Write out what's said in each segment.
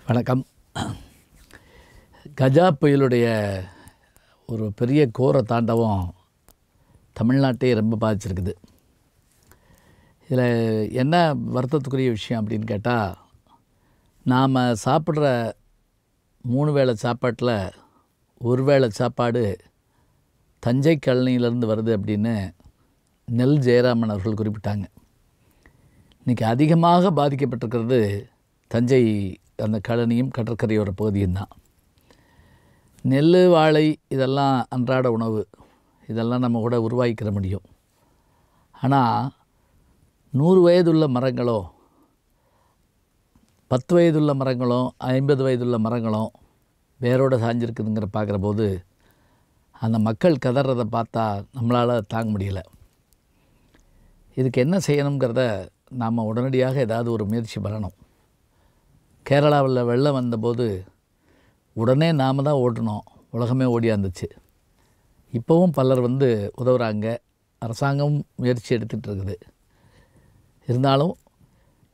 வணக்கம். கஜா புயலுடைய ஒரு பெரிய கோர தாண்டவம் தமிழ்நாட்டையே ரொம்ப பாதிச்சிருக்குது. இதில் என்ன வருத்தத்துக்குரிய விஷயம் அப்படின்னு கேட்டால், நாம் சாப்பிட்ற 3 வேளை சாப்பாட்டில் ஒரு வேளை சாப்பாடு தஞ்சை கழனியிலேருந்து வருது அப்படின்னு நெல் ஜெயராமன் அவர்கள் குறிப்பிட்டாங்க. இன்றைக்கி அதிகமாக பாதிக்கப்பட்டிருக்கிறது தஞ்சை அந்த கழனியும் கடற்கரையோர பகுதியும் தான். நெல், வாழை இதெல்லாம் அன்றாட உணவு, இதெல்லாம் நம்ம கூட உருவாக்கிற முடியும். ஆனால் 100 வயதுள்ள மரங்களோ 10 வயதுள்ள மரங்களோ 50 வயதுள்ள மரங்களோ வேரோடு சாஞ்சிருக்குதுங்கிற பார்க்குற போது அந்த மக்கள் கதறதை பார்த்தா நம்மளால் தாங்க முடியலை. இதுக்கு என்ன செய்யணுங்கிறத நாம் உடனடியாக ஏதாவது ஒரு முயற்சி பண்ணணும். கேரளாவில் வெள்ளம் வந்தபோது உடனே நாம் தான் ஓட்டணும், உலகமே ஓடியாந்துச்சு. இப்போவும் பலர் உதவுறாங்க, அரசாங்கம் முயற்சி எடுத்துகிட்டு இருக்குது. இருந்தாலும்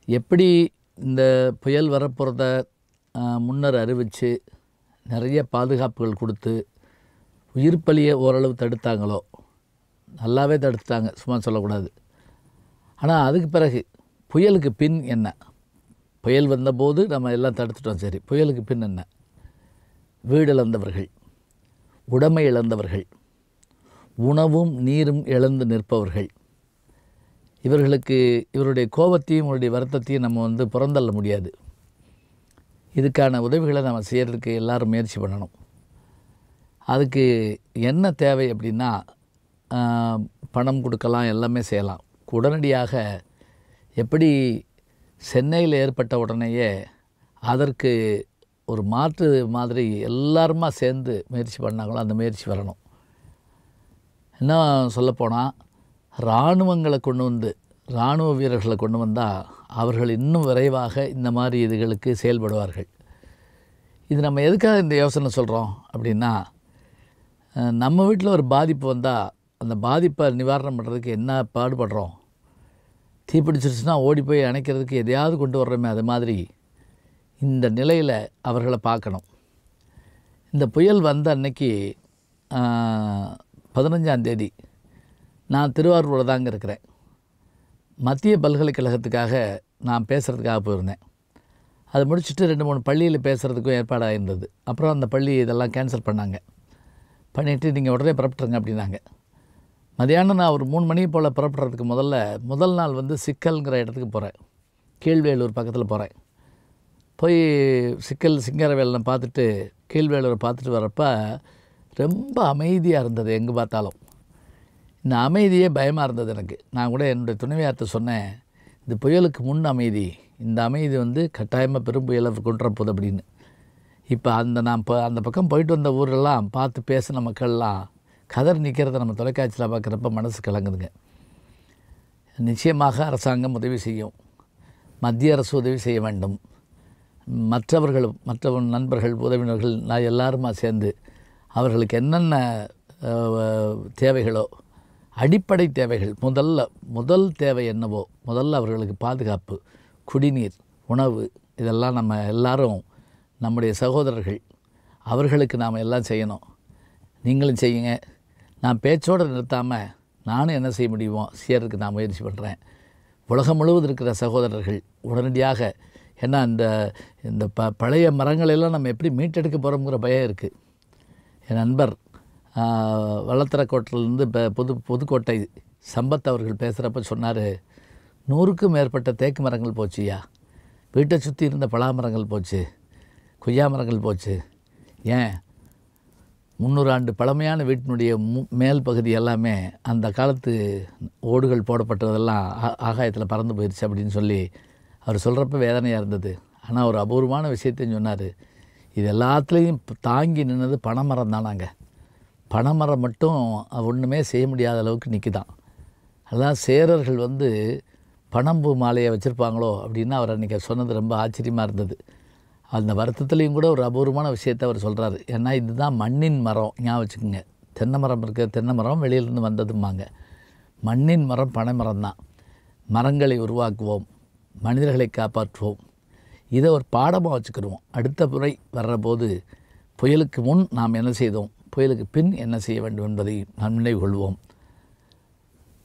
எப்படி இந்த புயல் வரப்போகிறத முன்னர் அறிவித்து நிறைய பாதுகாப்புகள் கொடுத்து உயிர் பலியை ஓரளவு தடுத்தாங்களோ, நல்லாவே தடுத்தாங்க, சும்மா சொல்லக்கூடாது. ஆனால் அதுக்கு பிறகு புயலுக்கு பின் என்ன? புயல் வந்தபோது நம்ம எல்லாம் தடுத்துட்டோம், சரி. புயலுக்கு பின் என்ன? வீடு இழந்தவர்கள், உடைமை இழந்தவர்கள், உணவும் நீரும் இழந்து நிற்பவர்கள், இவர்களுக்கு இவருடைய கோபத்தையும் இவருடைய வருத்தத்தையும் நம்ம புறந்தள்ள முடியாது. இதுக்கான உதவிகளை நம்ம செய்கிறதுக்கு எல்லோரும் முயற்சி பண்ணணும். அதுக்கு என்ன தேவை அப்படின்னா, பணம் கொடுக்கலாம், எல்லாமே செய்யலாம். உடனடியாக எப்படி சென்னையில் ஏற்பட்ட உடனேயே அதற்கு ஒரு மாற்று மாதிரி எல்லாருமா சேர்ந்து முயற்சி பண்ணாங்களோ அந்த முயற்சி வரணும். இன்னும் சொல்லப்போனால் இராணுவங்களை இராணுவ வீரர்களை கொண்டு வந்தால் அவர்கள் இன்னும் விரைவாக இந்த மாதிரி இதுகளுக்கு செயல்படுவார்கள். இது நம்ம எதுக்காக இந்த யோசனை சொல்கிறோம் அப்படின்னா, நம்ம வீட்டில் ஒரு பாதிப்பு வந்தால் அந்த பாதிப்பை நிவாரணம் பண்ணுறதுக்கு என்ன பாடுபடுறோம். தீப்பிடிச்சிருச்சுன்னா ஓடி போய் அணைக்கிறதுக்கு எதையாவது கொண்டு வர்றோமே, அது மாதிரி இந்த நிலையில் அவர்களை பார்க்கணும். இந்த புயல் வந்த அன்னைக்கு 15ஆம் தேதி நான் திருவாரூரில் தாங்க இருக்கிறேன். மத்திய பல்கலைக்கழகத்துக்காக நான் பேசுகிறதுக்காக போயிருந்தேன். அது முடிச்சுட்டு 2-3 பள்ளியில் பேசுகிறதுக்கும் ஏற்பாடாக இருந்தது. அப்புறம் அந்த பள்ளி இதெல்லாம் கேன்சல் பண்ணிவிட்டு நீங்கள் உடனே புறப்பட்டுருங்க அப்படின்னாங்க. மதியானம் நான் ஒரு 3 மணி போல் புறப்படுறதுக்கு முதல் நாள் சிக்கல்ங்கிற இடத்துக்கு போகிறேன். கீழ்வேலூர் பக்கத்தில் போகிறேன். போய் சிங்கரவேலை பார்த்துட்டு கீழ்வேலூரை பார்த்துட்டு வரப்போ ரொம்ப அமைதியாக இருந்தது. எங்கே பார்த்தாலும் இந்த அமைதியே பயமாக இருந்தது எனக்கு. நான் கூட என்னுடைய துணைவியார்ட்ட சொன்னேன், இந்த புயலுக்கு முன் அமைதி, இந்த அமைதி கட்டாயமாக பெரும் புயலை கொண்டுற போகுது அப்படின்னு. இப்போ நான் அந்த பக்கம் போயிட்டு வந்த ஊரெல்லாம் பார்த்து பேசின மக்கள்லாம் கதறி நிற்கிறத நம்ம தொலைக்காட்சியில் பார்க்குறப்ப மனசு கலங்குதுங்க. நிச்சயமாக அரசாங்கம் உதவி செய்யும், மத்திய அரசு உதவி செய்ய வேண்டும். மற்ற நண்பர்கள், உறவினர்கள் எல்லாருமா சேர்ந்து அவர்களுக்கு என்னென்ன தேவைகளோ, அடிப்படை தேவைகள், முதல் தேவை என்னவோ, முதல்ல அவர்களுக்கு பாதுகாப்பு, குடிநீர், உணவு, இதெல்லாம் நம்ம எல்லாரும் நம்முடைய சகோதரர்கள், அவர்களுக்கு நாம் எல்லாம் செய்யணும். நீங்களும் செய்யுங்க. நான் பேச்சோடு நிறுத்தாமல் நானும் என்ன செய்ய முடியுமோ செய்யறதுக்கு நான் முயற்சி பண்ணுறேன். உலகம் முழுவதும் இருக்கிற சகோதரர்கள் உடனடியாக, ஏன்னா இந்த பழைய மரங்களெல்லாம் நம்ம எப்படி மீட்டெடுக்க போகிறோங்கிற பயம் இருக்குது. என் நண்பர் வளத்தரக்கோட்டிலேருந்து புதுக்கோட்டை சம்பத் அவர்கள் பேசுகிறப்ப சொன்னார், 100க்கும் மேற்பட்ட தேக்கு மரங்கள் போச்சுயா, வீட்டை சுற்றி இருந்த பலா மரங்கள் போச்சு, கொய்யா மரங்கள் போச்சு. ஏன் 300 ஆண்டு பழமையான வீட்டினுடைய மேல் பகுதி எல்லாமே அந்த காலத்து ஓடுகள் போடப்பட்டதெல்லாம் ஆகாயத்தில் பறந்து போயிடுச்சு அப்படின்னு சொல்லி அவர் சொல்கிறப்ப வேதனையாக இருந்தது. ஆனால் ஒரு அபூர்வமான விஷயத்தையும் சொன்னார். இது எல்லாத்துலேயும் தாங்கி நின்னது பனைமரம் தானாங்க. பனைமரம் மட்டும் ஒன்றுமே செய்ய முடியாத அளவுக்கு நிற்குதான். அதான் சேரர்கள் பனம்பூ மாலையை வச்சுருப்பாங்களோ அப்படின்னு அவர் அன்றைக்கி சொன்னது ரொம்ப ஆச்சரியமாக இருந்தது. அந்த வருத்தத்துலேயும் கூட ஒரு அபூர்வமான விஷயத்தை அவர் சொல்கிறாரு. ஏன்னா இதுதான் மண்ணின் மரம், ஞாபகம் வச்சுக்கோங்க. தென்னை மரம் இருக்கிற தென்னை மரம் வெளியிலேருந்து வந்ததும்பாங்க. மண்ணின் மரம் பனை மரம் தான். மரங்களை உருவாக்குவோம், மனிதர்களை காப்பாற்றுவோம். இதை ஒரு பாடமாக வச்சுக்கிடுவோம். அடுத்த முறை வர்றபோது புயலுக்கு முன் நாம் என்ன செய்தோம், புயலுக்கு பின் என்ன செய்ய வேண்டும் என்பதை நாம் நினைவு கொள்வோம்.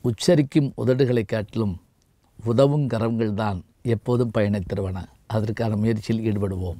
உச்சரிக்கும் உதடுகளை காட்டிலும் உதவும் கரங்கள் தான் எப்போதும் பயனை தருவன. அதற்கான முயற்சியில் ஈடுபடுவோம்.